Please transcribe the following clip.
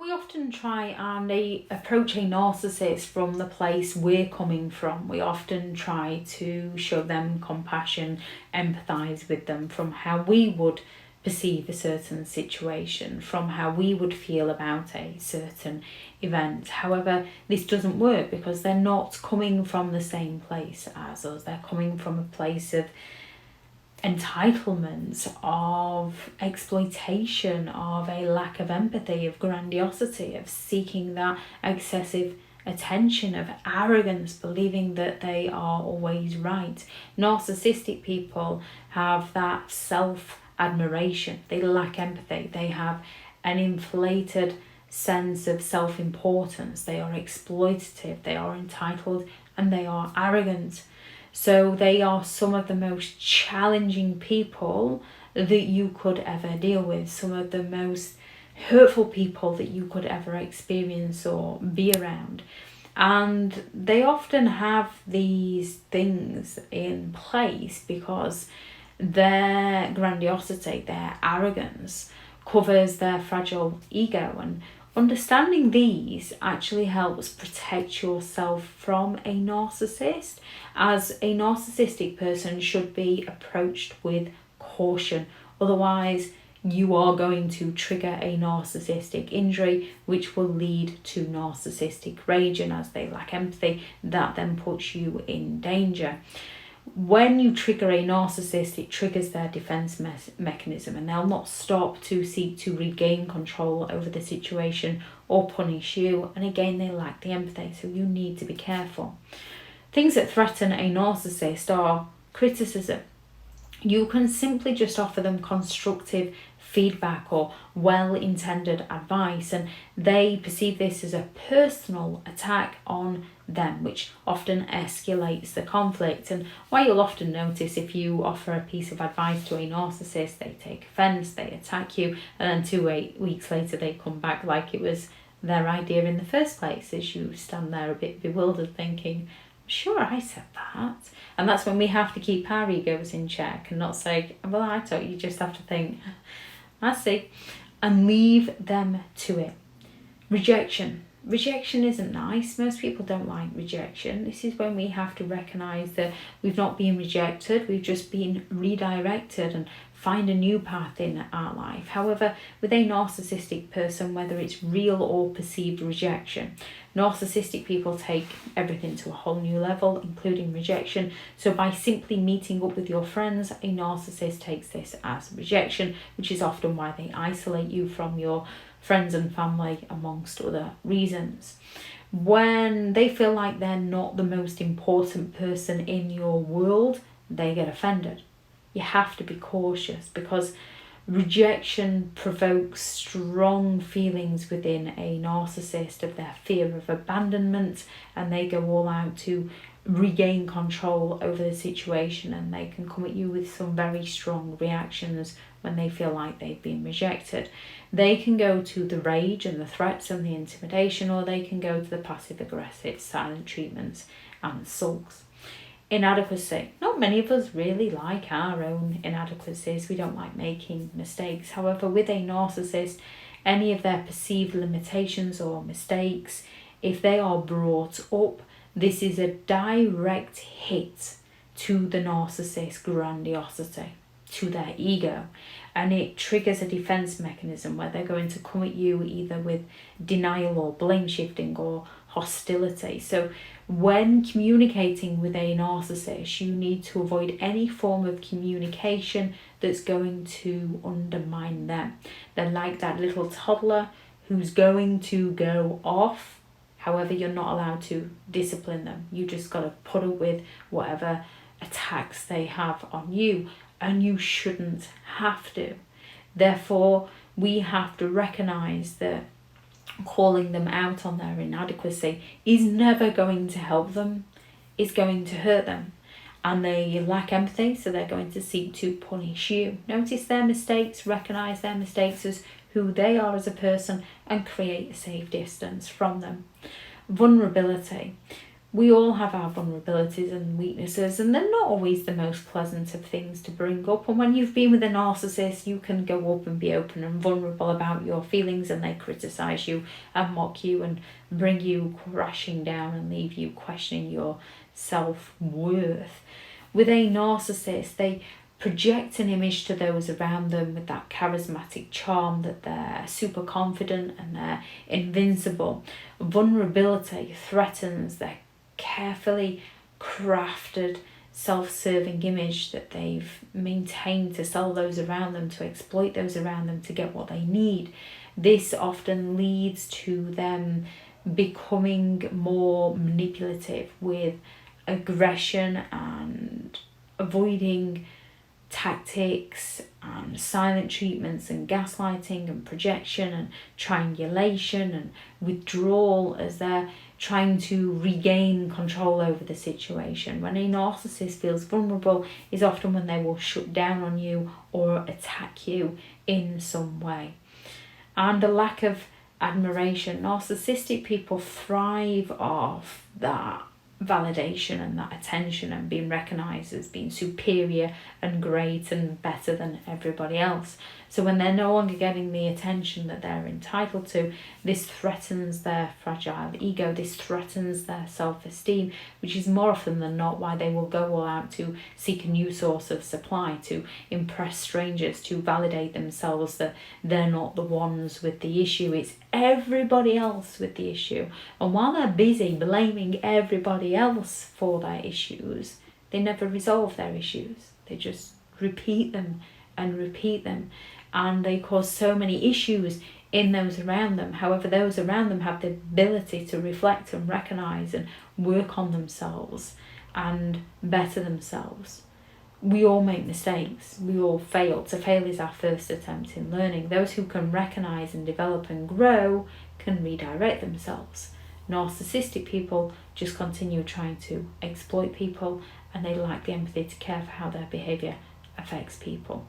We often try and approach a narcissist from the place we're coming from. We often try to show them compassion, empathise with them from how we would perceive a certain situation, from how we would feel about a certain event. However, this doesn't work because they're not coming from the same place as us. They're coming from a place of entitlement, of exploitation, of a lack of empathy, of grandiosity, of seeking that excessive attention, of arrogance, believing that they are always right. Narcissistic people have that self-admiration. They lack empathy. They have an inflated sense of self-importance. They are exploitative. They are entitled, and they are arrogant. So they are some of the most challenging people that you could ever deal with, some of the most hurtful people that you could ever experience or be around. And they often have these things in place because their grandiosity, their arrogance covers their fragile ego, and understanding these actually helps protect yourself from a narcissist, as a narcissistic person should be approached with caution. Otherwise, you are going to trigger a narcissistic injury, which will lead to narcissistic rage, and as they lack empathy, that then puts you in danger. When you trigger a narcissist, it triggers their defense mechanism, and they'll not stop to seek to regain control over the situation or punish you. And again, they lack the empathy, so you need to be careful. Things that threaten a narcissist are criticism. You can simply just offer them constructive feedback or well-intended advice, and they perceive this as a personal attack on them, which often escalates the conflict. And what you'll often notice, if you offer a piece of advice to a narcissist, they take offence, they attack you, and then 2 weeks later they come back like it was their idea in the first place, as you stand there a bit bewildered thinking, sure, I said that. And that's when we have to keep our egos in check and not say, well, I thought. You just have to think, I see, and leave them to it. Rejection. Rejection isn't nice. Most people don't like rejection. This is when we have to recognise that we've not been rejected, we've just been redirected and find a new path in our life. However, with a narcissistic person, whether it's real or perceived rejection, narcissistic people take everything to a whole new level, including rejection. So by simply meeting up with your friends, a narcissist takes this as rejection, which is often why they isolate you from your friends and family, amongst other reasons. When they feel like they're not the most important person in your world, they get offended. You have to be cautious because rejection provokes strong feelings within a narcissist of their fear of abandonment, and they go all out to regain control over the situation, and they can come at you with some very strong reactions when they feel like they've been rejected. They can go to the rage and the threats and the intimidation, or they can go to the passive aggressive silent treatments and sulks. Inadequacy. Not many of us really like our own inadequacies. We don't like making mistakes. However, with a narcissist, any of their perceived limitations or mistakes, if they are brought up, this is a direct hit to the narcissist's grandiosity, to their ego, and it triggers a defense mechanism where they're going to come at you either with denial or blame shifting or hostility. So when communicating with a narcissist, you need to avoid any form of communication that's going to undermine them. They're like that little toddler who's going to go off. However, you're not allowed to discipline them. You just got to put up with whatever attacks they have on you, and you shouldn't have to. Therefore, we have to recognise that calling them out on their inadequacy is never going to help them. It's going to hurt them. And they lack empathy, so they're going to seek to punish you. Notice their mistakes, recognise their mistakes as who they are as a person, and create a safe distance from them. Vulnerability. We all have our vulnerabilities and weaknesses, and they're not always the most pleasant of things to bring up. And when you've been with a narcissist, you can go up and be open and vulnerable about your feelings, and they criticise you and mock you and bring you crashing down and leave you questioning your self-worth. With a narcissist, they project an image to those around them with that charismatic charm that they're super confident and they're invincible. Vulnerability threatens their carefully crafted self-serving image that they've maintained to sell those around them, to exploit those around them to get what they need. This often leads to them becoming more manipulative with aggression and avoiding tactics and silent treatments and gaslighting and projection and triangulation and withdrawal as they're trying to regain control over the situation. When a narcissist feels vulnerable is often when they will shut down on you or attack you in some way. And a lack of admiration. Narcissistic people thrive off that validation and that attention and being recognised as being superior and great and better than everybody else. So when they're no longer getting the attention that they're entitled to, this threatens their fragile ego, this threatens their self-esteem, which is more often than not why they will go all out to seek a new source of supply, to impress strangers, to validate themselves that they're not the ones with the issue, it's everybody else with the issue. And while they're busy blaming everybody else for their issues, they never resolve their issues. They just repeat them and repeat them, and they cause so many issues in those around them. However, those around them have the ability to reflect and recognise and work on themselves and better themselves. We all make mistakes, we all fail. To fail is our first attempt in learning. Those who can recognise and develop and grow can redirect themselves. Narcissistic people just continue trying to exploit people, and they lack the empathy to care for how their behaviour affects people.